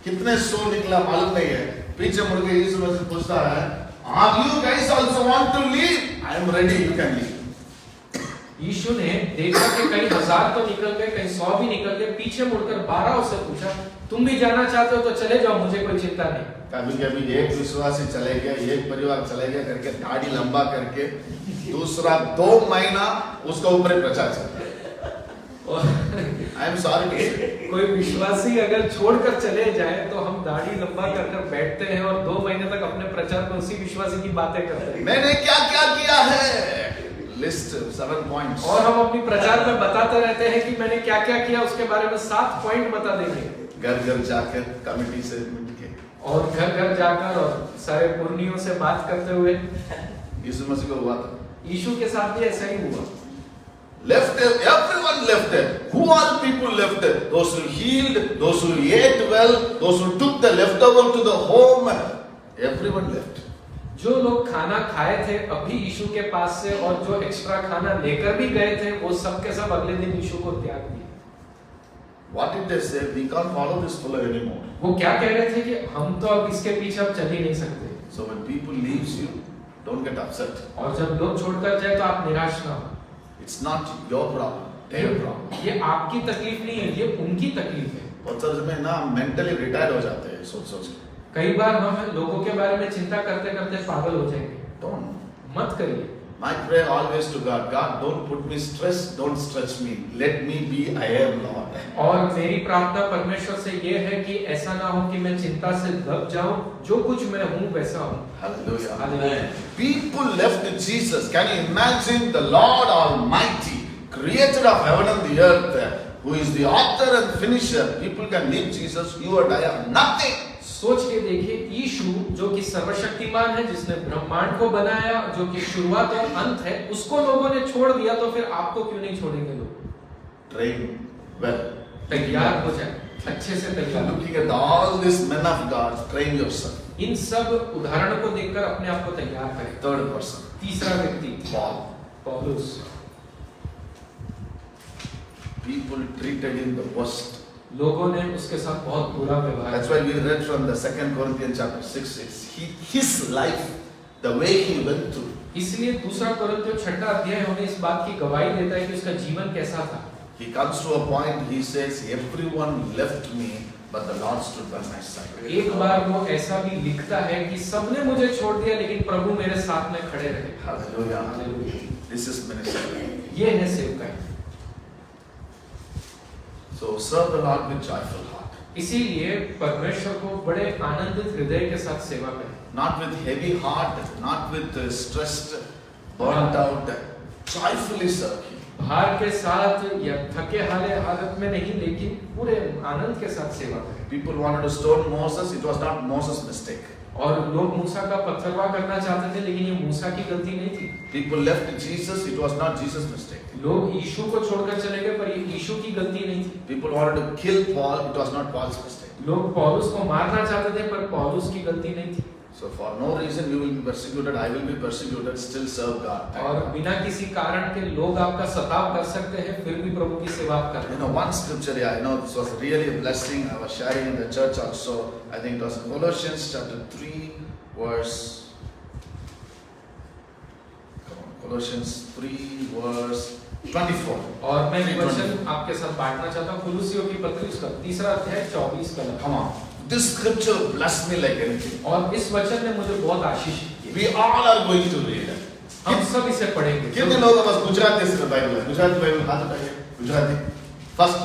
कितने 100 निकला मालूम नहीं है। पीछे मुड़ के यीशु मसीह पूछता है, Are you guys also want to leave? I am ready, you can leave. यीशु ने देखा कि कई हजार तो निकल गए, कई 100 भी निकल गए, पीछे मुड़कर 12 से पूछा, तुम भी जाना चाहते हो तो चले जाओ, मुझे कोई चिंता नहीं। कभी कभी एक विश्वासी चले गया, एक परिवार चले गया करके दाढ़ी लंबा करके दूसरा 2 महीना उसका ऊपर प्रचार चलता है। आई एम सॉरी टू से, कोई विश्वासी अगर छोड़कर चले जाए तो हम दाढ़ी लंबा कर बैठते हैं और 2 महीने तक अपने प्रचार में उसी विश्वासी की बातें करते हैं। मैंने क्या क्या किया है, लिस्ट 7 पॉइंट्स। और हम अपनी प्रचार में बताते रहते हैं कि मैंने क्या क्या किया, उसके बारे में 7 पॉइंट बता देंगे। घर घर जाकर कमेटी से मिलके और घर घर जाकर और सारे पुर्नियों से बात करते हुए। यीशु मसीह को हुआ था, यीशु के साथ भी ऐसा ही हुआ। Left there, everyone left there. Who are the people left there? Those who healed, those who ate well, those who took the leftover to the home. Everyone left. जो लोग खाना खाए थे अभी यीशु के पास से और जो एक्स्ट्रा खाना लेकर भी गए थे वो सब के सब अगले दिन यीशु को त्याग दिए। What did they say? We can't follow this fellow anymore. वो क्या कह रहे थे कि हम तो अब इसके पीछे अब चल ही नहीं सकते। So when people leaves you, don't get upset. और जब लोग छोड़कर जाए तो आप निराश ना हो। It's not your problem, their problem. ये आपकी तकलीफ नहीं है, ये उनकी तकलीफ है। बहुत सारे समय ना मेंटली रिटायर हो जाते हैं सोच सोच के। कई बार हम लोगों के बारे में चिंता करते करते पागल हो जाएंगे। Don't. मत करिए। My prayer always to God, God, don't put me stress, don't stretch me. Let me be I am, Lord. और मेरी प्रार्थना परमेश्वर से ये है कि ऐसा ना हो कि मैं चिंता से दब जाऊं, जो कुछ मैं हूं वैसा हूं। Hallelujah. Hallelujah. People left Jesus. Can you imagine the Lord Almighty, creator of heaven and the earth, who is the author and finisher? People can leave Jesus, you and I are nothing. सोच के देखिए, यीशु जो कि सर्वशक्तिमान है, जिसने ब्रह्मांड को बनाया, जो कि शुरुआत और अंत है, उसको लोगों ने छोड़ दिया, तो फिर आपको क्यों नहीं छोड़ेंगे लोग? Train well. तैयार हो जाए, अच्छे से तैयार। Looking at all these men of God, train yourself. इन सब उदाहरणों को देखकर अपने आप को तैयार करें। Third person, तीसरा व्यक्ति Paul. पौलुस। People treated him the worst. लोगों ने उसके साथ बहुत बुरा व्यवहार That's why we read from the 2 Corinthians chapter 6. It's his life, the way he went through. इसलिए दूसरा कोरिन्थियों 6 अध्याय हमें इस बात की गवाही देता है कि उसका जीवन कैसा था। He comes to a point, he says, everyone left me, but the Lord stood by my side. एक बार वो ऐसा भी लिखता है कि सबने मुझे छोड़ दिया, लेकिन प्रभु मेरे साथ में खड़े रहे। Hallelujah. Hallelujah. This is ministry. ये है सेवकाई। So serve the Lord with joyful heart. इसीलिए परमेश्वर को बड़े आनंदित हृदय के साथ सेवा करें। Not with heavy heart, not with stressed, burnt out. Joyfully serve Him. भार के साथ या थके हारे हालत में नहीं, लेकिन पूरे आनंद के साथ सेवा करें। People wanted to stone Moses. It was not Moses' mistake. और लोग मूसा का पत्थरवाह करना चाहते थे, लेकिन ये मूसा की गलती नहीं थी। People left Jesus. It was not Jesus' mistake. लोग यीशु को छोड़कर चले गए, पर ये यीशु की गलती नहीं थी। People wanted to kill Paul. It was not Paul's mistake. लोग पौलुस को मारना चाहते थे, पर पौलुस की गलती नहीं थी। So for no reason you will be persecuted. I will be persecuted. Still serve God. और बिना किसी कारण के लोग आपका सताव कर सकते हैं, फिर भी प्रभु की सेवा आप करते You हैं। know, one scripture, yeah, I know this was really a blessing. I was sharing in the church also. I think it was Colossians chapter 3, verse. Come on, Colossians 3, verse 24. और मैं वचन आपके साथ बांटना चाहता हूँ कुलुसियों की पत्री उसका 3 अध्याय 24 का। Come on. This scripture blessed me like anything. और इस वचन ने मुझे बहुत आशीष की। We all are going to read it. हम सब इसे पढ़ेंगे। कितने लोग बस गुजराती से बाइबल है? गुजराती बाइबल हाथ उठाइए। Gujarati first.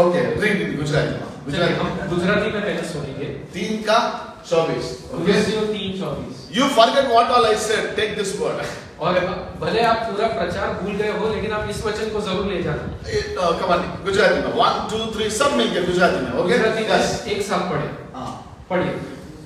Okay, read in Gujarati में। चलिए हम गुजराती में पहले सुनेंगे। 3 का 24. कुलुसियों 3:24। You forget what all I said. Take this word. और भले आप पूरा प्रचार भूल गए हो, लेकिन आप इस वचन को जरूर ले जाना। Come on, गुजराती में 1, 2, 3 सब मिलके गुजराती में, ओके? गुजराती में एक साथ पढ़े। हाँ। पढ़िए।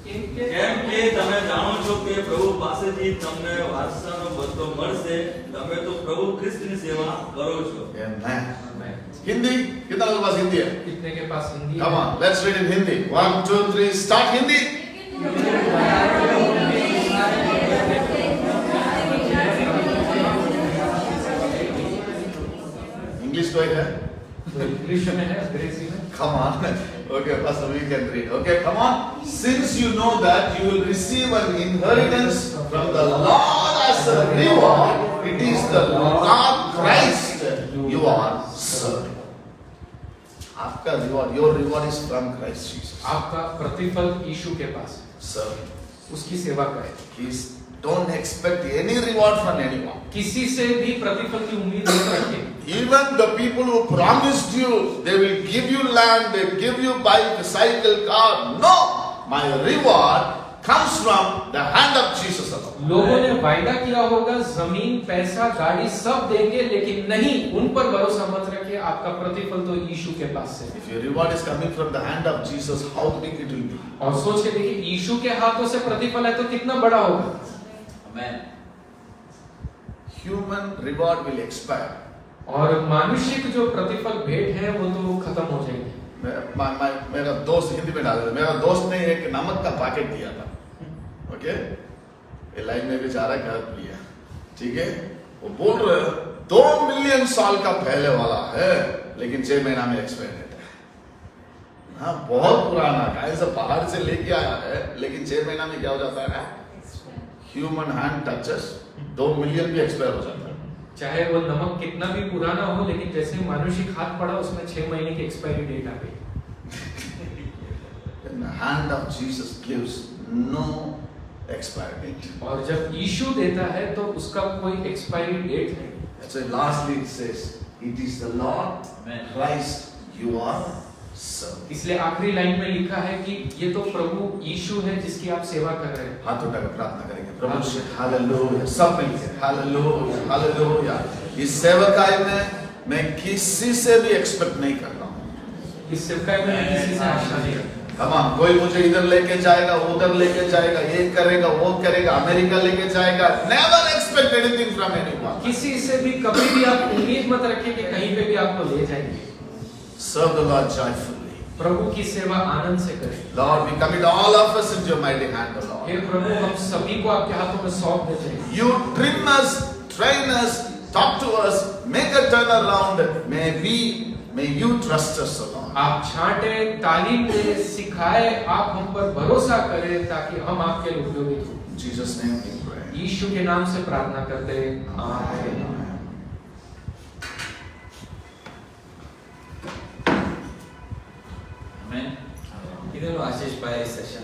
કેમ કે તમે જાણો છો કે પ્રભુ પાસેથી તમને વારસાનો બદલો મળશે, તમે તો પ્રભુ ખ્રિસ્તની સેવા કરો છો। Amen. हिंदी कितना लोगों के पास हिंदी है? कितने के पास हिंदी है? Come on, let's read in Hindi. 1, 2, 3 start Hindi. English कोई है? इंग्लिश में है, अंग्रेजी में। Come on. Okay, Pastor, we can read. Okay, come on. Since you know that you will receive an inheritance from the Lord as a reward, it is the Lord Christ you are serving. आपका reward, your reward is from Christ Jesus. आपका प्रतिफल यीशु के पास है। Serving. उसकी सेवा करें। Please don't expect any reward from anyone. किसी से भी प्रतिफल की उम्मीद मत रखिए। Even the people who promised you, they will give you land, they give you bike, cycle, car. No, my reward comes from the hand of Jesus alone. लोगों ने वायदा किया होगा, जमीन, पैसा, गाड़ी सब देंगे, लेकिन नहीं, उन पर भरोसा मत रखिए। आपका प्रतिफल तो यीशु के पास से। If your reward is coming from the hand of Jesus, how big it will be? और सोच के देखिए, यीशु के हाथों से प्रतिफल है तो कितना बड़ा होगा। Amen. Human reward will expire. और मानुषिक जो प्रतिफल भेंट है वो तो खत्म हो जाएगी। मेरा दोस्त हिंदी में डाल, मेरा दोस्त ने एक नमक का पैकेट दिया था, ओके? ये लाइन में भी जा रहा है, घर लिया, ठीक है? वो बोल रहे 2 मिलियन साल का पहले वाला है, लेकिन 6 महीना में एक्सपायर है। हाँ, बहुत पुराना, कहीं से पहाड़ से लेके आया है, लेकिन 6 महीना में क्या हो जाता है? ह्यूमन हैंड टचेस 2 मिलियन भी एक्सपायर हो जाता है। चाहे वो नमक कितना भी पुराना हो, लेकिन जैसे मानुषिक हाथ पड़ा उसमें 6 महीने की एक्सपायरी डेट आ गई। And the hand of Jesus gives no expiry date. और जब यीशु देता है तो उसका कोई एक्सपायरी डेट नहीं। That's why lastly it says, it is the Lord Christ you are serving. इसलिए आखिरी लाइन में लिखा है कि ये तो प्रभु यीशु है जिसकी आप सेवा कर रहे हैं। हाथ उठाकर प्रार्थना करेंगे प्रभु से हालेलुया, सब मिलके हालेलुया हालेलुया। इस सेवकाई में मैं किसी से भी एक्सपेक्ट नहीं कर रहा हूँ। इस सेवकाई में मैं किसी से आशा नहीं रखता। तमाम कोई मुझे इधर लेके जाएगा, उधर लेके जाएगा, ये करेगा, वो करेगा, अमेरिका लेके जाएगा। Never expect anything from anyone. किसी से भी कभी भी आप उम्मीद मत रखिए कि कहीं पे भी आपको ले जाएंगे। Serve the Lord joyfully. प्रभु की सेवा आनंद से करें। Lord, we commit all of us into your mighty hand, O Lord. हे प्रभु, हम सभी को आपके हाथों में सौंप देते हैं। You trim us, train us, talk to us, make a turnaround. May you trust us, O Lord. आप छांटे, तालीम दे, सिखाए, आप हम पर भरोसा करें ताकि हम आपके लिए उपयोगी हों। In Jesus' name we pray. यीशु के नाम से प्रार्थना करते हैं। आमीन। Amen. કીધેલું આશીષ ભાઈ સેશન